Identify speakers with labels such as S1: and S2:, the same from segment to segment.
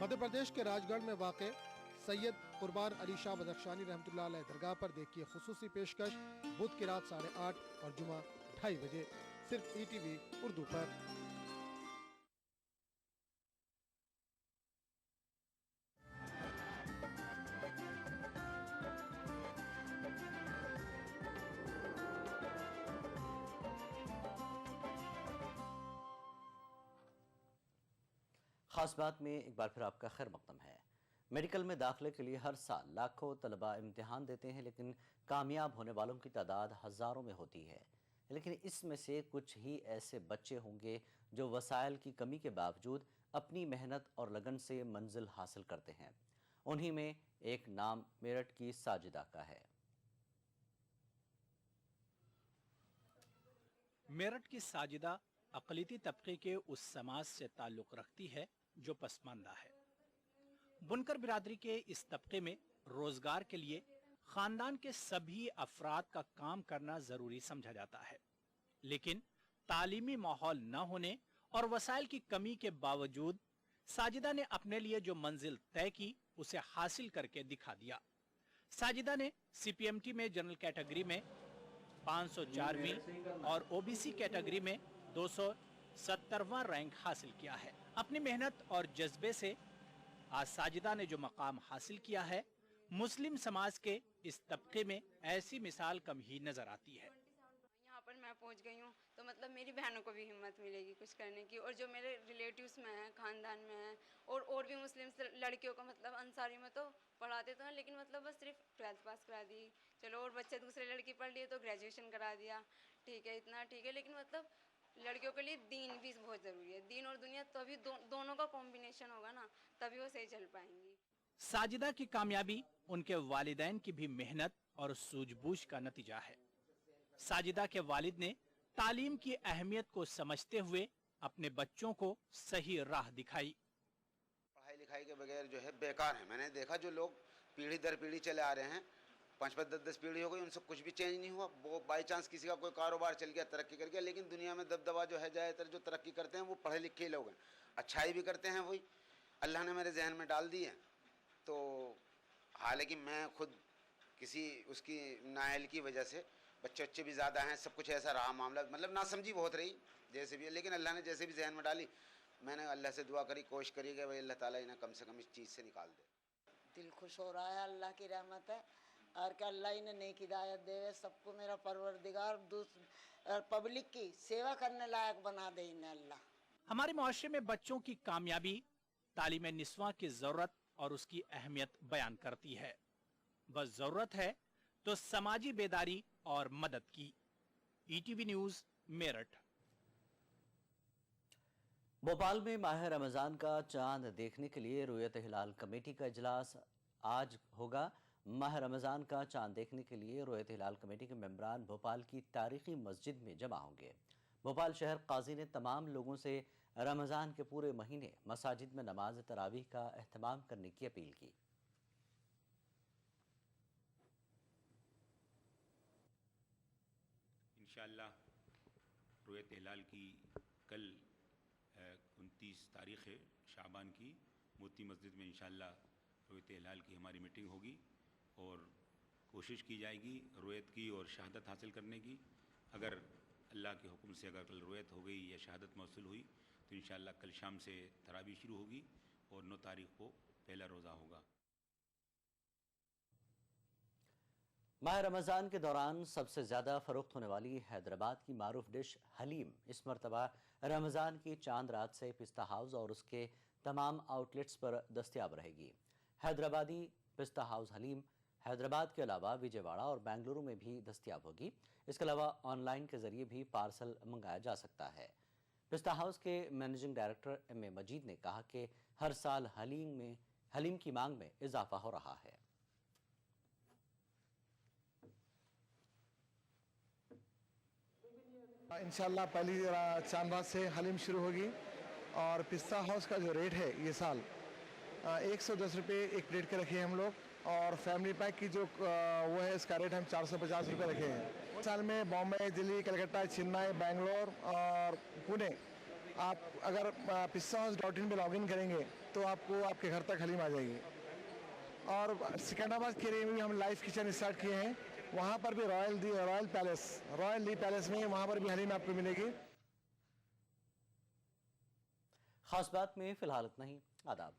S1: मध्य प्रदेश के राजगढ़ में वाक़ सैयद कुर्बान अली शाह बदख्शानी रहमतुल्लाह अलैह दरगाह पर देखिए खुसूसी पेशकश बुध की रात 8:30 और जुमा 2:30 बजे सिर्फ ETV उर्दू पर।
S2: खास बात में एक बार फिर आपका खैर मकदम है। मेडिकल में दाखिले के लिए हर साल लाखों तलबा इम्तिहान देते हैं, लेकिन कामयाब होने वालों की तादाद हज़ारों में होती है। लेकिन इसमें से कुछ ही ऐसे बच्चे होंगे जो वसाइल की कमी के बावजूद अपनी मेहनत और लगन से मंजिल हासिल करते हैं। उन्हीं में एक नाम मेरठ की साजिदा का है।
S3: मेरठ की साजिदा अक़लियती तबके के उस समाज से ताल्लुक़ रखती है जो पसमानदा है। बुनकर बिरादरी के इस तबके में रोजगार के लिए खानदान के सभी अफराद का काम करना जरूरी समझा जाता है, लेकिन तालीमी माहौल न होने और वसाइल की कमी के बावजूद साजिदा ने अपने लिए जो मंजिल तय की उसे हासिल करके दिखा दिया। साजिदा ने CPMT में जनरल कैटेगरी में 504वीं और OBC कैटेगरी में 270वां रैंक हासिल किया है। अपनी मेहनत और जज्बे से आज साजिदा ने जो मकाम हासिल किया है, मुस्लिम समाज के इस तबके में ऐसी मिसाल कम ही नजर आती है।
S4: यहाँ पर मैं पहुँच गई हूँ तो मतलब मेरी बहनों को भी हिम्मत मिलेगी कुछ करने की, और जो मेरे रिलेटिव्स में हैं, खानदान में हैं, और भी मुस्लिम लड़कियों को मतलब अंसारी में तो पढ़ाते तो हैं, लेकिन मतलब बस सिर्फ 12th पास करा दी, चलो, और बच्चे दूसरे लड़की पढ़ लिए तो ग्रेजुएशन करा दिया, ठीक है, इतना ठीक है, लेकिन मतलब लड़कियों के लिए दीन भी बहुत ज़रूरी है। दीन और दुनिया तो अभी दोनों का कॉम्बिनेशन होगा ना, तभी वो सही चल पाएंगी।
S3: साजिदा की कामयाबी उनके वालिदैन की भी मेहनत और सूझबूझ का नतीजा है। साजिदा के वालिद ने तालीम की अहमियत को समझते हुए अपने बच्चों को सही राह दिखाई।
S5: पढ़ाई लिखाई के बगैर जो है बेकार है। मैंने देखा जो लोग पीढ़ी दर पीढ़ी चले आ रहे हैं, 5-5, 10-10 पीढ़ी हो गई, उनसे कुछ भी चेंज नहीं हुआ। वो बाई चांस किसी का कोई कारोबार चल गया, तरक्की कर गया, लेकिन दुनिया में दबदबा जो है, ज़्यादातर जो तरक्की करते हैं वो पढ़े लिखे लोग हैं, अच्छाई भी करते हैं, वही अल्लाह ने मेरे जहन में डाल दी है। तो हालांकि मैं खुद किसी उसकी नाअहल की वजह से, बच्चे भी ज़्यादा हैं, सब कुछ ऐसा रहा मामला, मतलब नासमझी बहुत रही जैसे भी है, लेकिन अल्लाह ने जैसे भी जहन में डाली, मैंने अल्लाह से दुआ करी, कोशिश करी कि भाई अल्लाह ताला इन्हें कम से कम इस चीज़ से निकाल दे।
S6: दिल खुश हो रहा है, अल्लाह की रहमत है, और क्या अल्लाह इन्हें नेक हिदायत देवे, सबको मेरा परवरदिगार पब्लिक की सेवा करने लायक बना दे इन्हें अल्लाह।
S3: हमारे मुआशरे में बच्चों की कामयाबी तालीम निस्वां की जरूरत और उसकी अहमियत बयान करती है। बस जरूरत है तो समाजी बेदारी और मदद की। ETV news Meerut.
S2: भोपाल में माह रमजान का चांद देखने के लिए रुयत हिलाल कमेटी का इजलास आज होगा। माह रमजान का चांद देखने के लिए रुयत हिलाल कमेटी के मेंबरान भोपाल की तारीखी मस्जिद में जमा होंगे। भोपाल शहर काजी ने तमाम लोगों से रमजान के पूरे महीने मसाजिद में नमाज तरावीह का एहतमाम करने की अपील की।
S7: इंशाअल्लाह रुयत हिलाल की कल 29 तारीख़ है शाबान की, मोती मस्जिद में इंशाअल्लाह रुयत हिलाल की हमारी मीटिंग होगी और कोशिश की जाएगी रुयत की और शहादत हासिल करने की। अगर अल्लाह के हुक्म से अगर कल रुयत हो गई या शहादत मौसूल हुई तो इंशाअल्लाह कल शाम से तरावी शुरू होगी और 9 तारीख़ को पहला रोज़ा होगा।
S2: माह रमज़ान के दौरान सबसे ज़्यादा फ़रोख्त होने वाली हैदराबाद की मारूफ डिश हलीम इस मरतबा रमज़ान की चांद रात से पिस्ता हाउस और उसके तमाम आउटलेट्स पर दस्तयाब रहेगी। हैदराबादी पिस्ता हाउस हलीम हैदराबाद के अलावा विजयवाड़ा और बेंगलुरु में भी दस्तयाब होगी। इसके अलावा ऑनलाइन के जरिए भी पार्सल मंगाया जा सकता है। पिस्ता हाउस के मैनेजिंग डायरेक्टर M.A. मजीद ने कहा कि हर साल हलीम की मांग में इजाफा हो रहा है।
S1: इंशाल्लाह पहली चांद रात से हलीम शुरू होगी और पिस्ता हाउस का जो रेट है ये साल 110 रुपये एक प्लेट के रखे हैं हम लोग, और फैमिली पैक की जो वो है इसका रेट हम 450 रुपये रखे हैं। साल में बॉम्बे, दिल्ली, कलकत्ता, चेन्नई, बेंगलोर और पुणे आप अगर pistahhouse.in पे लॉगिन करेंगे तो आपको आपके घर तक हलीम आ जाएगी। और सिकंदराबाद के एरिया में भी हम लाइव किचन स्टार्ट किए हैं, वहाँ पर भी रॉयल ली पैलेस में वहाँ पर भी हलीम आपको मिलेगी।
S2: खास बात में फिलहाल इतना ही। आदाब।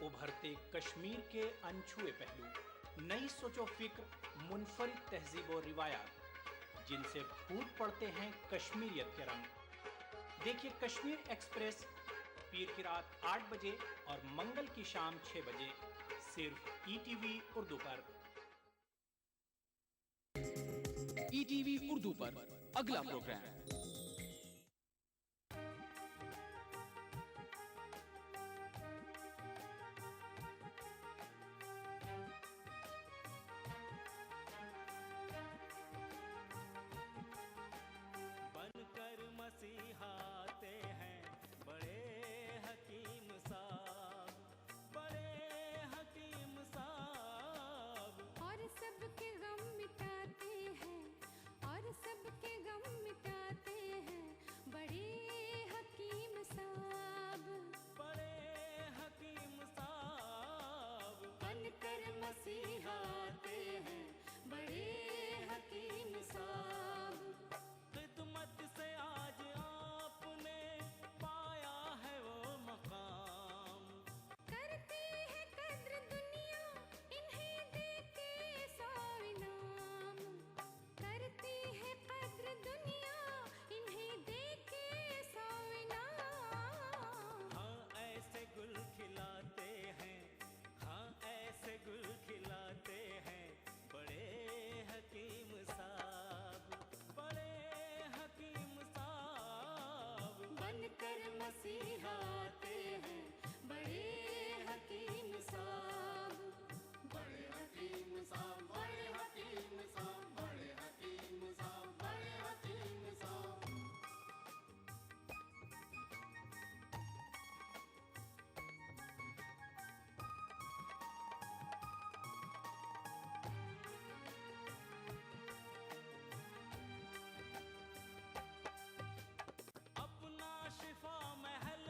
S3: उभरते कश्मीर के अनछुए पहलू, नई सोचो फिक्र, मुनफरिद तहजीब और रिवायात जिनसे फूट पड़ते हैं कश्मीरियत के रंग। देखिए कश्मीर एक्सप्रेस पीर की रात 8 बजे और मंगल की शाम 6 बजे सिर्फ ईटीवी उर्दू पर।
S8: ईटीवी उर्दू पर अगला प्रोग्राम।
S9: अपना शिफा महल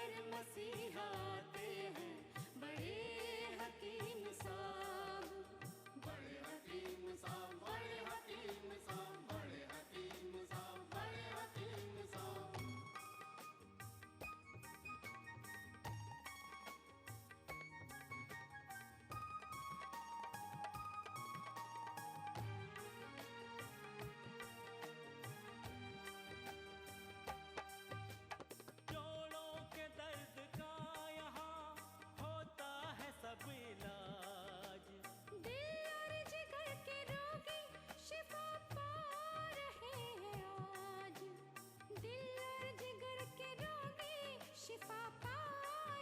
S9: बनकर मसीहा आते हैं बड़े हकीम साहब, बड़े हकीम साहब, बड़े हकीम साहब, बड़े हकीम साहब, बड़े हकीम साहब। जोड़ों के दर्द का यहाँ होता है सब इलाज, दिल और जिगर के रोगी शिफा पा रहे हैं आज, दिल और जिगर के रोगी शिफा पा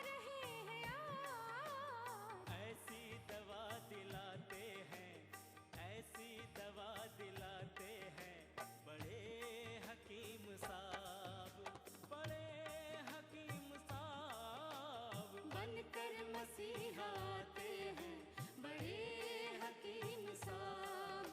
S9: रहे हैं आज। ऐसी दवा दिलाते हैं, ऐसी दवा दिलाते हैं बड़े हकीम साहब, बड़े हकीम साहब। बनकर मसीहा आते हैं बड़े हकीम साहब,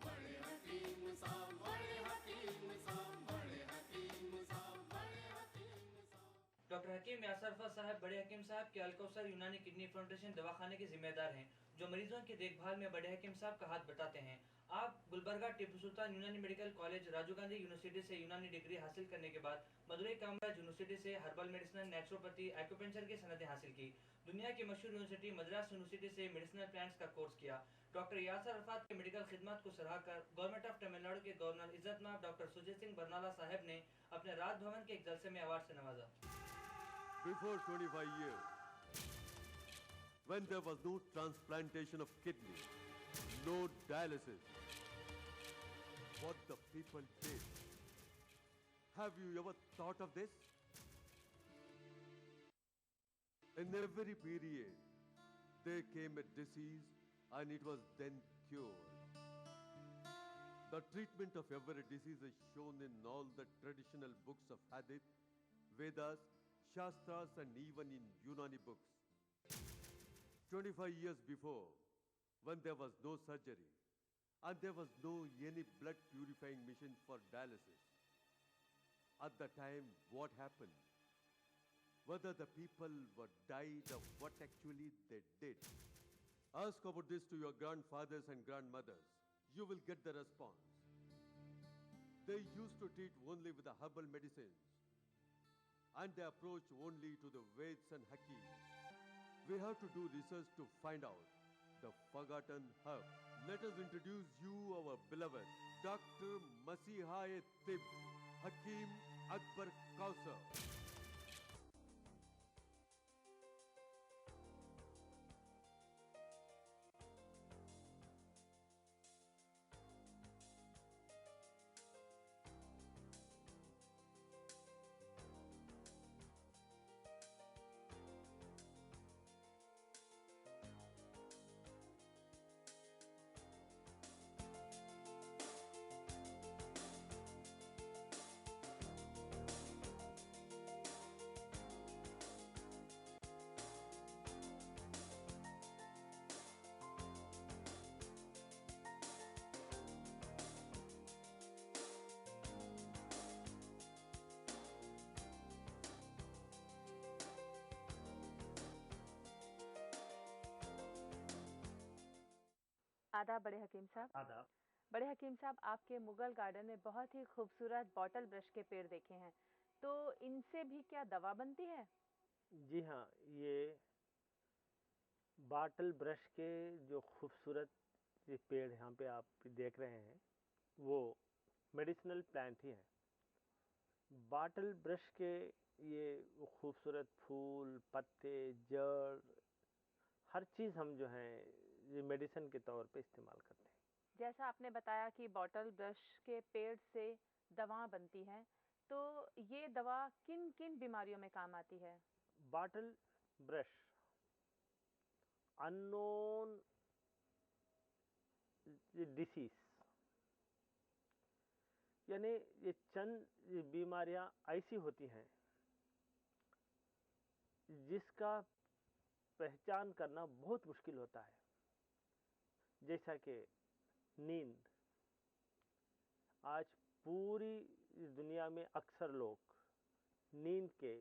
S9: बड़े हकीम साहब, बड़े हकीम साहब, बड़े हकीम साहब, बड़े हकीम साहब।
S10: डॉक्टर हकीम यासरफा साहब बड़े हकीम साहब के अलकौसर यूनानी किडनी फाउंडेशन दवाखाने के जिम्मेदार हैं, जो मरीजों की देखभाल में बड़े हकीम साहब का हाथ बटाते हैं। आप Gulbarga Tipu Sultan Unani medical college, Rajiv Gandhi university से यूनानी डिग्री हासिल करने के बाद मदुरई कामराज यूनिवर्सिटी से हर्बल मेडिसिन, नेचुरोपैथी, एक्यूपंक्चर की सनतें हासिल की। दुनिया की मशहूर यूनिवर्सिटी मद्रास यूनिवर्सिटी से मेडिसिनल प्लांट्स का कोर्स किया। डॉक्टर यासर अरफात के मेडिकल खिदमत को सराहकर गवर्नमेंट ऑफ तमिलनाडु के गवर्नर इज्जतमाब डॉक्टर सुजीत सिंह बरनाला साहब ने अपने राजभवन के एक जलसे में अवार्ड से नवाजा।
S11: Before 25 years, when there was no transplantation of kidney, no dialysis, what the people did. Have you ever thought of this? In every period, there came a disease and it was then cured. The treatment of every disease is shown in all the traditional books of Hadith, Vedas, Shastras and even in Unani books. 25 years before, when there was no surgery and there was no any blood purifying machine for dialysis, at the time what happened? Whether the people were died or what actually they did. Ask about this to your grandfathers and grandmothers. You will get the response. They used to treat only with the herbal medicines, and they approach only to the Veds and Hakims. We have to do research to find out the forgotten herb. Let us introduce you our beloved Dr. Masiha-e-Tib, Hakim Akbar Kausar.
S12: आदाब बड़े हकीम साहब।
S10: आदाब।
S12: बड़े हकीम साहब, आपके Mughal garden में बहुत ही खूबसूरत बॉटल ब्रश के पेड़ देखे हैं, तो इनसे भी क्या दवा बनती है?
S13: जी हाँ, ये बॉटल ब्रश के जो खूबसूरत ये पेड़ यहाँ पे आप देख रहे हैं वो मेडिसिनल प्लांट ही हैं। बॉटल ब्रश के ये खूबसूरत फूल, पत्ते, जड़, हर चीज़ हम जो हैं ये मेडिसिन के तौर पे इस्तेमाल करते हैं।
S12: जैसा आपने बताया कि बॉटल ब्रश के पेड़ से दवा बनती है, तो ये दवा किन किन बीमारियों में काम आती है?
S13: बॉटल ब्रश अननोन डिसीज, यानी ये चंद बीमारियां ऐसी होती हैं जिसका पहचान करना बहुत मुश्किल होता है, जैसा कि नींद। आज पूरी दुनिया में अक्सर लोग नींद के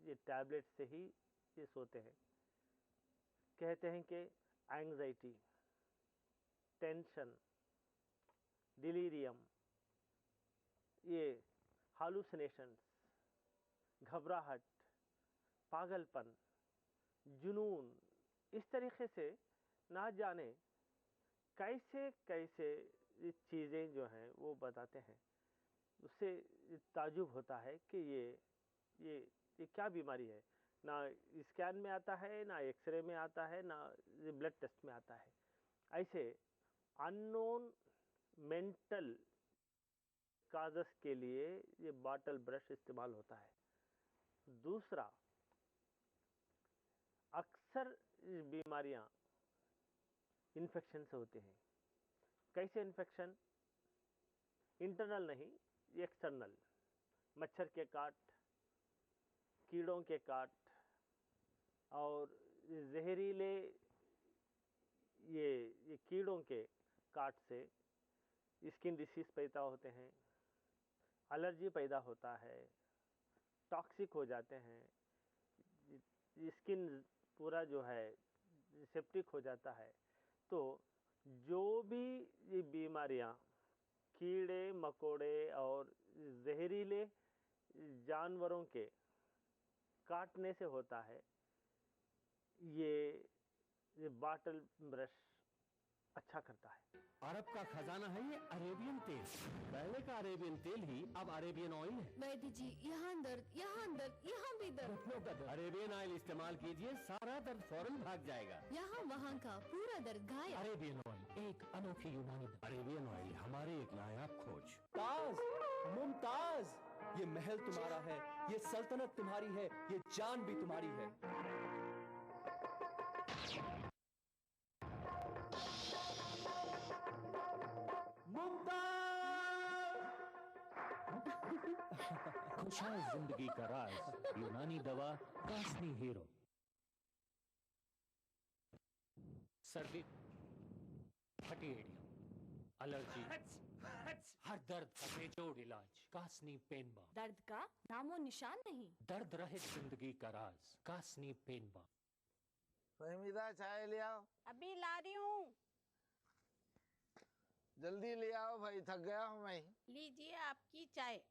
S13: ये टैबलेट से ही ये सोते हैं। कहते हैं कि एंग्जाइटी, टेंशन, डिलीरियम, ये हालुसिनेशंस, घबराहट, पागलपन, जुनून, इस तरीके से ना जाने कैसे कैसे ये चीज़ें जो हैं वो बताते हैं। उससे ताजुब होता है कि ये क्या बीमारी है। ना स्कैन में आता है, ना एक्सरे में आता है, ना ब्लड टेस्ट में आता है। ऐसे अननोन मेंटल काजस के लिए ये बॉटल ब्रश इस्तेमाल होता है। दूसरा, अक्सर बीमारियां इन्फेक्शन से होती हैं। कैसे इन्फेक्शन? इंटरनल नहीं, एक्सटर्नल। मच्छर के काट, कीड़ों के काट और जहरीले ये कीड़ों के काट से स्किन डिसीज पैदा होते हैं, एलर्जी पैदा होता है, टॉक्सिक हो जाते हैं, स्किन पूरा जो है सेप्टिक हो जाता है। तो जो भी ये बीमारियां कीड़े मकोड़े और जहरीले जानवरों के काटने से होता है, ये बॉटल ब्रश अच्छा करता है।
S14: अरब का खजाना है ये अरेबियन तेल। पहले का अरेबियन तेल ही अब अरेबियन ऑयल है।
S9: वैद्य जी, यहाँ दर्द, यहाँ दर्द, यहाँ भी दर्द।
S14: अरेबियन ऑयल इस्तेमाल कीजिए, सारा दर्द फौरन भाग जाएगा।
S9: यहाँ वहाँ का पूरा दर्द गायब।
S14: अरेबियन ऑयल एक अनोखी यूनानी अरेबियन ऑयल हमारी एक नायाब खोज।
S15: ताज, मुमताज, ये महल तुम्हारा है, ये सल्तनत तुम्हारी है, ये जान भी तुम्हारी है।
S14: खुशहाल जिंदगी का राज, यूनानी दवा कास्नी हीरो। सर्दी, फटी एड़ियां, एलर्जी, हर दर्द का बेजोड़ इलाज, कास्नी पेन बाम।
S9: दर्द का नामो निशान नहीं।
S14: दर्द रहित जिंदगी का राज, कास्नी पेन बाम।
S16: फहमीदा, चाय ले आओ।
S17: अभी ला रही हूँ।
S16: जल्दी ले आओ भाई, थक गया हूँ मैं।
S17: लीजिए आपकी चाय।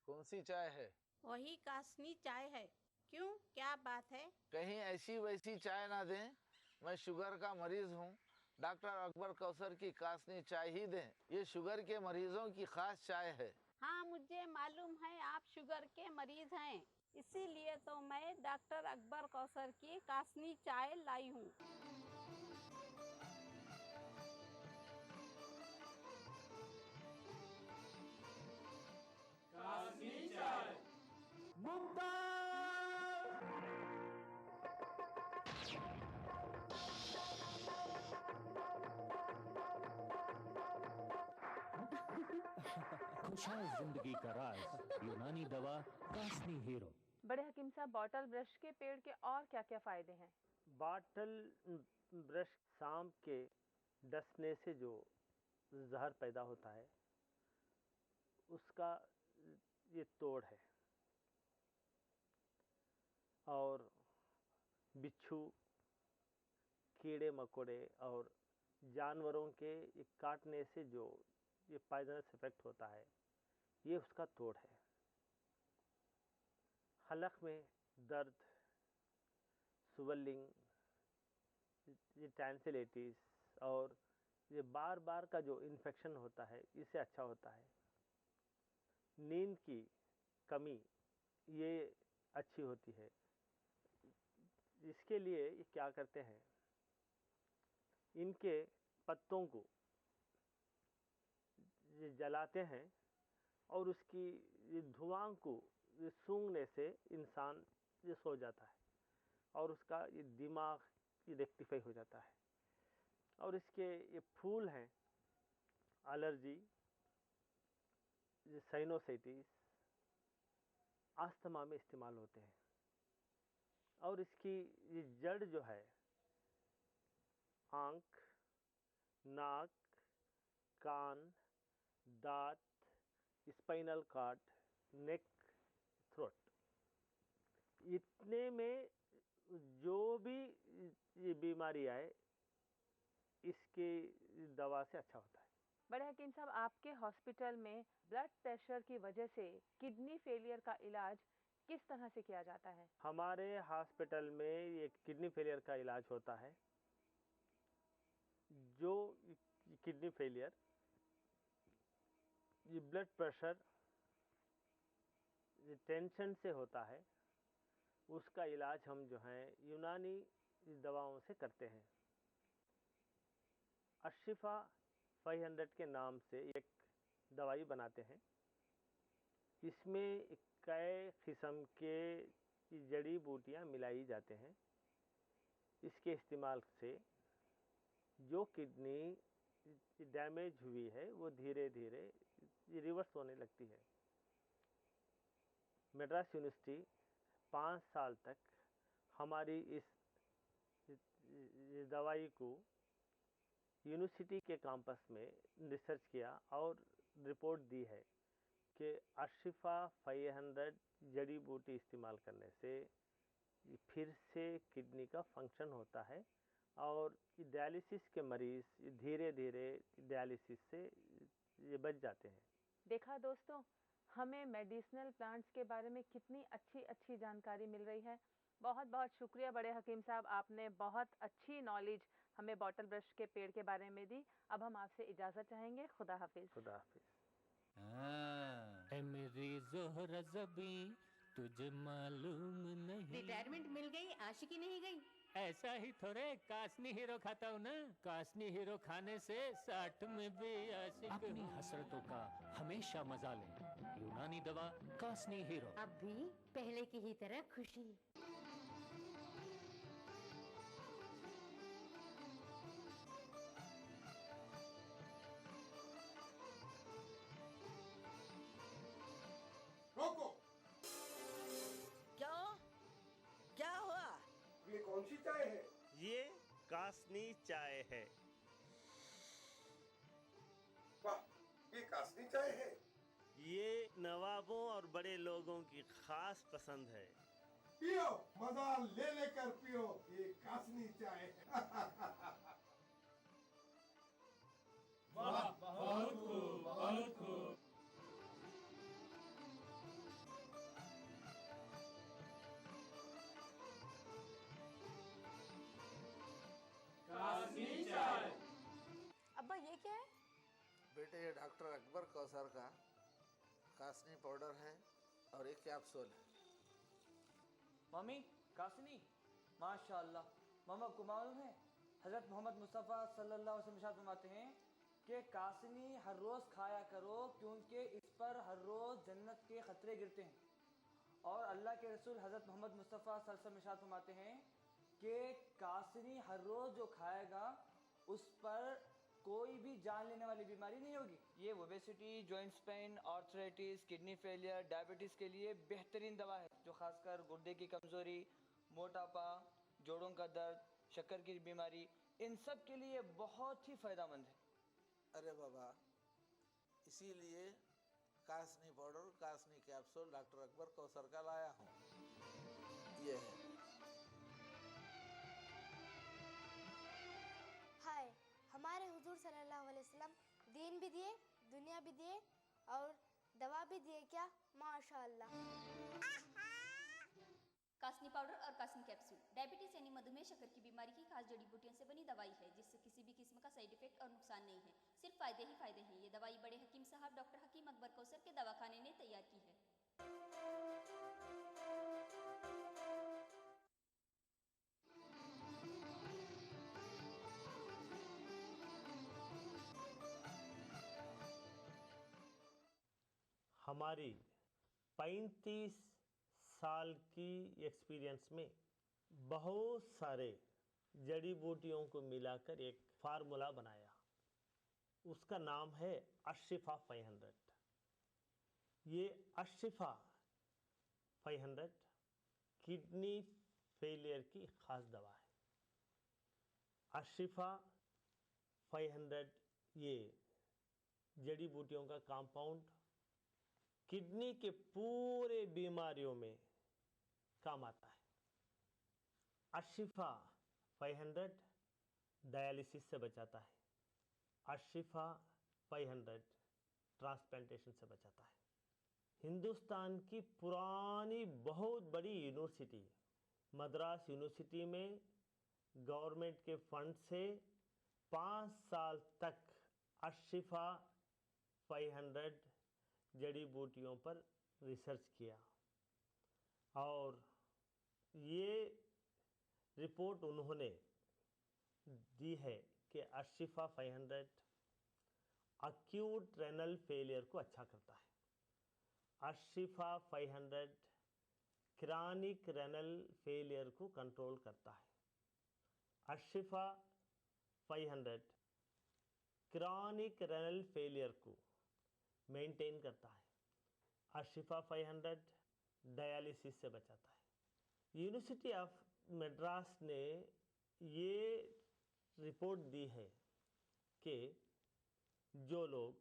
S16: कौन सी चाय है?
S17: वही कासनी चाय है। क्यों, क्या बात है?
S16: कहीं ऐसी वैसी चाय ना दें। मैं शुगर का मरीज हूँ, डॉक्टर अकबर कौसर की कासनी चाय ही दें। ये शुगर के मरीजों की खास चाय है।
S17: हाँ, मुझे मालूम है आप शुगर के मरीज हैं, इसीलिए तो मैं डॉक्टर अकबर कौसर की कासनी चाय लाई हूँ।
S9: कासनी चाय।
S14: खुशहाल जिंदगी का राज, यूनानी दवा कास्नी हीरो।
S12: बड़े हकीम साहब, बॉटल ब्रश के पेड़ के और क्या क्या फायदे हैं?
S13: बॉटल ब्रश सांप के डसने से जो जहर पैदा होता है उसका ये तोड़ है। और बिच्छू, कीड़े मकोड़े और जानवरों के ये काटने से जो ये पॉइजनस इफेक्ट होता है, ये उसका तोड़ है। हलक में दर्द, स्वेलिंग, ये टैंसिलाइटिस और ये बार बार का जो इन्फेक्शन होता है, इससे अच्छा होता है। नींद की कमी ये अच्छी होती है। इसके लिए ये क्या करते हैं, इनके पत्तों को ये जलाते हैं और उसकी ये धुआं को ये सूंघने से इंसान ये सो जाता है और उसका ये दिमाग ये रेक्टिफाई हो जाता है। और इसके ये फूल हैं, एलर्जी, ये साइनोसाइटिस, अस्थमा में इस्तेमाल होते हैं। और इसकी ये जड़ जो है आँख, नाक, कान, दांत, स्पाइनल कॉर्ड, नेक, थ्रोट, इतने में जो भी ये बीमारी आए इसके दवा से अच्छा होता है।
S12: बड़े हकीम साहब, आपके हॉस्पिटल में ब्लड प्रेशर की वजह से किडनी फेलियर का इलाज किस तरह से किया जाता है?
S13: हमारे हॉस्पिटल में ये किडनी फेलियर का इलाज होता है। जो किडनी फेलियर, ये ब्लड प्रेशर, ये टेंशन से होता है, उसका इलाज हम जो है यूनानी दवाओं से करते हैं। अशिफा 500 के नाम से एक दवाई बनाते हैं। इसमें कई किस्म के जड़ी बूटियां मिलाई जाते हैं। इसके इस्तेमाल से जो किडनी डैमेज हुई है वो धीरे धीरे रिवर्स होने लगती है। मद्रास यूनिवर्सिटी 5 साल तक हमारी इस दवाई को यूनिवर्सिटी के कैंपस में रिसर्च किया और रिपोर्ट दी है कि अशिफा 500 जड़ी बूटी इस्तेमाल करने से फिर से किडनी का फंक्शन होता है और डायलिसिस के मरीज धीरे धीरे डायलिसिस से ये बच जाते हैं।
S12: देखा दोस्तों, हमें मेडिसिनल प्लांट्स के बारे में कितनी अच्छी जानकारी मिल रही है। बहुत बहुत शुक्रिया बड़े हकीम साहब, आपने बहुत अच्छी नॉलेज हमें बॉटल ब्रश के पेड़ के बारे में दी। अब हम आपसे इजाज़त चाहेंगे। खुदा हाफिज।
S13: खुदा हाफिज।
S18: ऐ मेरी ज़ोहरा ज़बी तुझे मालूम नहीं।
S19: रिटायरमेंट मिल गई, आशिकी नहीं गई।
S18: ऐसा ही थोड़े कासनी हीरो खाता हूँ ना। कासनी हीरो खाने से 60 में भी आशिक। अपनी हसरतों का हमेशा मजा लें। यूनानी दवा कासनी हीरो।
S19: अब भी पहले की ही तरह खुशी।
S20: रोको।
S21: क्या हुआ?
S20: ये कौन सी चाय है?
S22: ये कासनी चाय है।
S20: वाह, ये कासनी चाय है।
S22: ये नवाबों और बड़े लोगों की खास पसंद है।
S20: पियो, मजा ले लेकर पियो, ये कासनी चाय है।
S9: वाह, बहुत खूब, बहुत खूब। कासनी चाय।
S23: अब्बा ये क्या है?
S16: बेटे ये डॉक्टर अकबर कौसर का कासनी पाउडर है और एक कैप्सूल है।
S10: मम्मी, कासनी माशाल्लाह। मामा को मालूम है हज़रत मोहम्मद मुस्तफ़ा सल्लल्लाहु अलैहि वसल्लम इरशाद फरमाते हैं कि कासनी हर रोज़ खाया करो क्योंकि इस पर हर रोज़ जन्नत के खतरे गिरते हैं। और अल्लाह के रसूल हज़रत मोहम्मद मुस्तफ़ा सल्लल्लाहु अलैहि वसल्लम इरशाद फरमाते हैं कि कासनी हर रोज़ जो खाएगा उस पर कोई भी जान लेने वाली बीमारी नहीं होगी। ये obesity, joints pain, arthritis, kidney failure, diabetes के लिए बेहतरीन दवा है, जो खासकर गुर्दे की कमज़ोरी, मोटापा, जोड़ों का दर्द, शक्कर की बीमारी, इन सब के लिए बहुत ही फ़ायदेमंद है।
S16: अरे बाबा, इसीलिए कासनी पाउडर, कासनी कैप्सूल डॉक्टर अकबर कौसर का लाया हूँ। ये है।
S24: हाय, हमारे हुजूर सल्लल्लाहु अलैहि वसल्लम दीन भी दिए, दुनिया भी दिए और दवा भी दिए क्या? माशाअल्लाह।
S25: कासनी पाउडर और कासनी कैप्सूल डायबिटीज यानी मधुमेह, शक्कर की बीमारी की खास जड़ी बूटियों से बनी दवाई है, जिससे किसी भी किस्म का साइड इफेक्ट और नुकसान नहीं है, सिर्फ फायदे ही फायदे हैं। ये दवाई बड़े हकीम साहब डॉक्टर हकीम अकबर कौसर के दवाखाने ने तैयार की है।
S13: हमारी 35 साल की एक्सपीरियंस में बहुत सारे जड़ी बूटियों को मिलाकर एक फार्मूला बनाया। उसका नाम है अशिफा 500। ये अशिफा 500 किडनी फेलियर की खास दवा है। अशिफा 500 ये जड़ी बूटियों का कंपाउंड किडनी के पूरे बीमारियों में काम आता है। अशिफा 500 डायलिसिस से बचाता है। अशिफा 500 ट्रांसप्लांटेशन से बचाता है। हिंदुस्तान की पुरानी बहुत बड़ी यूनिवर्सिटी मद्रास यूनिवर्सिटी में गवर्नमेंट के फंड से 5 साल तक अशिफा 500 जड़ी बूटियों पर रिसर्च किया और ये रिपोर्ट उन्होंने दी है कि अशिफा 500 अक्यूट रेनल फेलियर को अच्छा करता है। अशिफा 500 क्रॉनिक रेनल फेलियर को कंट्रोल करता है। अशिफा 500 क्रॉनिक रेनल फेलियर को मेंटेन करता है। अशिफा 500 डायलिसिस से बचाता है। यूनिवर्सिटी ऑफ मद्रास ने ये रिपोर्ट दी है कि जो लोग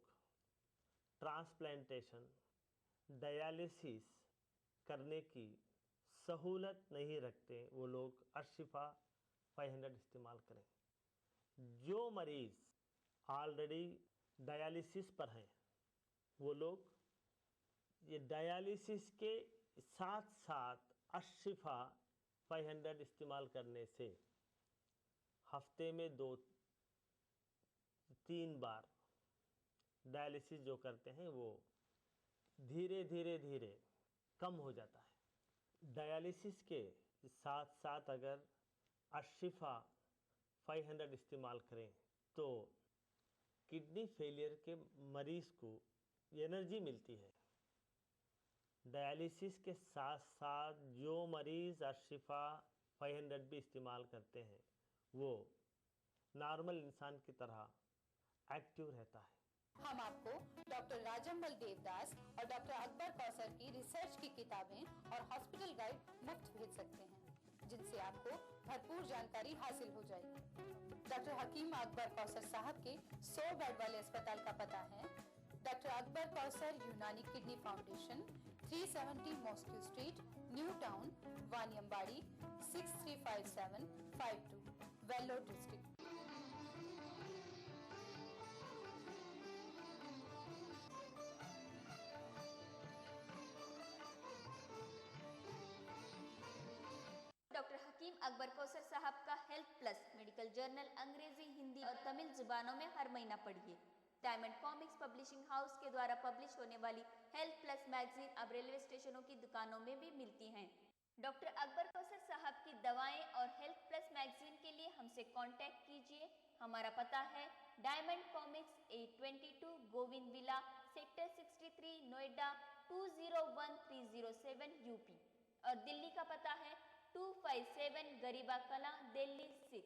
S13: ट्रांसप्लांटेशन डायलिसिस करने की सहूलत नहीं रखते वो लोग अशिफा 500 इस्तेमाल करें। जो मरीज़ ऑलरेडी डायलिसिस पर हैं वो लोग ये डायलिसिस के साथ साथ अशिफा 500 इस्तेमाल करने से हफ्ते में 2-3 बार डायलिसिस जो करते हैं वो धीरे धीरे कम हो जाता है। डायलिसिस के साथ साथ अगर अशिफा 500 इस्तेमाल करें तो किडनी फेलियर के मरीज़ को एनर्जी मिलती है। डायलिसिस के साथ साथ जो मरीज़ अशिफा 500 भी इस्तेमाल करते हैं वो नॉर्मल इंसान की तरह एक्टिव रहता है।
S1: हम आपको डॉक्टर राजम्बल देवदास और डॉक्टर अकबर कौसर की रिसर्च की किताबें और हॉस्पिटल गाइड मुफ्त भेज सकते हैं जिनसे आपको भरपूर जानकारी हासिल हो जाएगी। डॉक्टर हकीम अकबर कौसर साहब के 100 बेड वाले अस्पताल का पता है doctor Akbar Kausar Unani kidney foundation, 370 mosque street, new town, Vaniyambadi, 635752, Vellore district.
S25: Doctor हकीम अकबर कौसर साहब का हेल्थ प्लस मेडिकल जर्नल अंग्रेजी, हिंदी और तमिल जुबानों में हर महीना पढ़िए। डायमंड कॉमिक्स पब्लिशिंग हाउस के द्वारा पब्लिश होने वाली हेल्थ प्लस मैगजीन अब रेलवे स्टेशनों की दुकानों में भी मिलती हैं। डॉक्टर अकबर कौसर साहब की दवाएं और हेल्थ प्लस मैगजीन के लिए हमसे कांटेक्ट कीजिए। हमारा पता है diamond comics, 822 Govind villa, sector 63, Noida 201307 UP, और दिल्ली का पता है 257 गरीबा कला, दिल्ली 6।